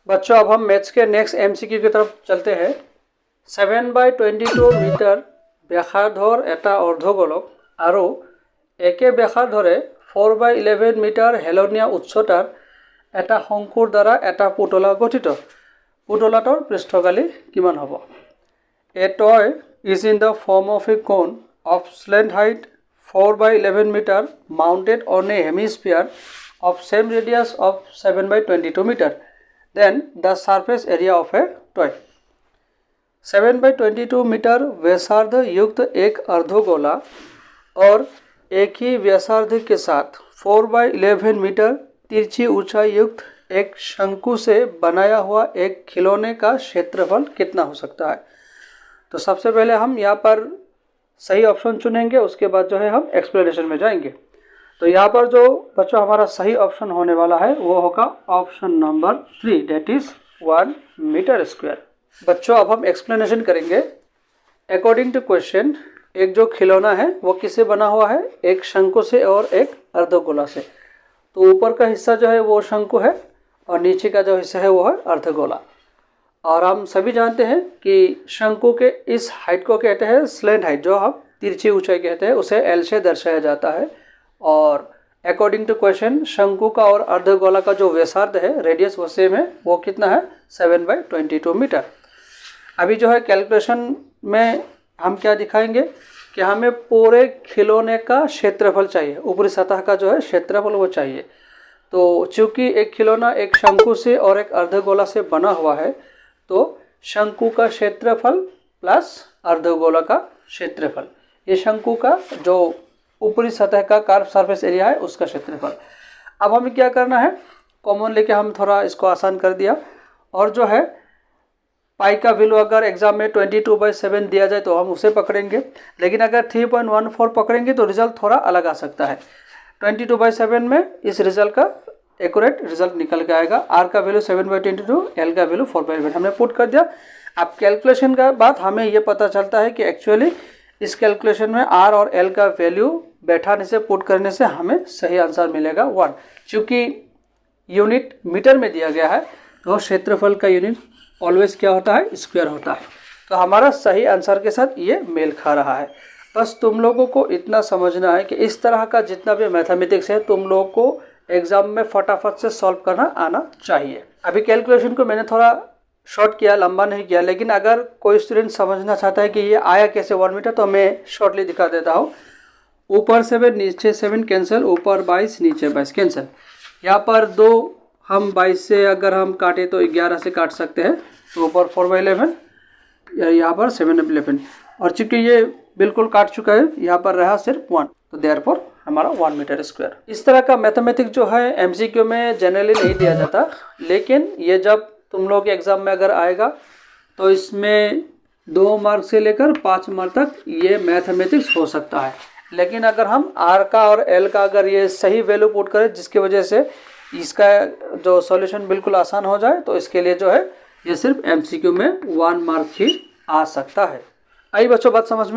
बच्चों अब हम मैथ्स के नेक्स्ट एमसीक्यू की तरफ चलते हैं। 7/22 মিটার ব্যাসাৰ্ধৰ এটা অৰ্ধগোলক আৰু একে ব্যাসাৰ্ধৰে 4/11 মিটাৰ হেলনীয়া উচ্চতাৰ এটা শংকুৰ দ্বাৰা এটা পুতলা গঠিত। পুতলাটোৰ পৃষ্ঠকালি কিমান হ'ব? A toy is in the form of a cone of slant height 4/11 meter mounted on a hemisphere of same radius of 7/22 meter. Then the surface area of a toy. 7/22 metre व्यासार्ध युक्त एक अर्धगोला और एक ही व्यासार्ध के साथ 4/11 मीटर तिरछी ऊंचाई युक्त एक शंकु से बनाया हुआ एक खिलौने का क्षेत्रफल कितना हो सकता है? तो सबसे पहले हम यहाँ पर सही ऑप्शन चुनेंगे, उसके बाद जो है हम एक्सप्लेनेशन में जाएंगे। तो यहाँ पर जो बच्चों हमारा सही ऑप्शन होने वाला है वो होगा option number 3, that is 1 metre square. बच्चों अब हम एक्सप्लेनेशन करेंगे। अकॉर्डिंग टू क्वेश्चन, एक जो खिलौना है वो किससे बना हुआ है? एक शंकु से और एक अर्धगोला से। तो ऊपर का हिस्सा जो है वो शंकु है और नीचे का जो हिस्सा है वो है अर्धगोला। और हम सभी जानते हैं कि शंकु के इस हाइट को कहते हैं स्लैंट हाइट, जो हम तिरछी ऊंचाई कहते हैं, उसे एल से दर्शाया जाता है। और अकॉर्डिंग टू क्वेश्चन, शंकु का और अर्धगोला का जो व्यासार्ध है, रेडियस वो सेम है, वो कितना है? 7/22 मीटर। अभी जो है कैलकुलेशन में हम क्या दिखाएंगे कि हमें पूरे खिलौने का क्षेत्रफल चाहिए, ऊपरी सतह का जो है क्षेत्रफल वो चाहिए। तो चूंकि एक खिलौना एक शंकु से और एक अर्धगोला से बना हुआ है, तो शंकु का क्षेत्रफल प्लस अर्धगोला का क्षेत्रफल, ये शंकु का जो ऊपरी सतह का कर्व सरफेस एरिया है उसका क्षेत्रफल। अब हमें क्या करना है, कॉमन लेके हम थोड़ा इसको आसान कर दिया। और जो है पाई का वैल्यू अगर एग्जाम में 22/7 दिया जाए तो हम उसे पकड़ेंगे, लेकिन अगर 3.14 पकड़ेंगे तो रिजल्ट थोड़ा अलग आ सकता है। 22/7 में इस रिजल्ट का एक्यूरेट रिजल्ट निकल के आएगा। आर का वैल्यू 7/22, एल का वैल्यू 4/8 हमने पुट कर दिया। अब कैलकुलेशन का बाद हमें ये पता चलता है कि एक्चुअली इस कैलकुलेशन में आर और एल का वैल्यू बैठाने से, पुट करने से हमें सही आंसर मिलेगा 1। चूँकि यूनिट मीटर में दिया गया है तो क्षेत्रफल का यूनिट ऑलवेज क्या होता है? स्क्वायर होता है। तो हमारा सही आंसर के साथ ये मेल खा रहा है। बस तुम लोगों को इतना समझना है कि इस तरह का जितना भी मैथमेटिक्स है तुम लोगों को एग्जाम में फटाफट से सॉल्व करना आना चाहिए। अभी कैलकुलेशन को मैंने थोड़ा शॉर्ट किया, लंबा नहीं किया, लेकिन अगर कोई स्टूडेंट समझना चाहता है कि ये आया कैसे 1 मीटर, तो मैं शॉर्टली दिखा देता हूँ। ऊपर 7 नीचे 7 कैंसिल, ऊपर 22 नीचे 22 कैंसिल। यहाँ पर 2 हम 22 से अगर हम काटे तो 11 से काट सकते हैं, तो ऊपर 4/11 या यहाँ पर 7/11। और चूंकि ये बिल्कुल काट चुका है, यहाँ पर रहा सिर्फ 1, तो देयरफॉर हमारा 1 मीटर स्क्वायर। इस तरह का मैथमेटिक्स जो है एमसीक्यू में जनरली नहीं दिया जाता, लेकिन ये जब तुम लोग एग्जाम में अगर आएगा तो इसमें 2 मार्क से लेकर 5 मार्क तक ये मैथमेटिक्स हो सकता है। लेकिन अगर हम आर का और एल का अगर ये सही वैल्यू पुट करें जिसकी वजह से इसका जो सॉल्यूशन बिल्कुल आसान हो जाए, तो इसके लिए जो है ये सिर्फ एमसीक्यू में 1 मार्क ही आ सकता है। आई बच्चों बात समझ में?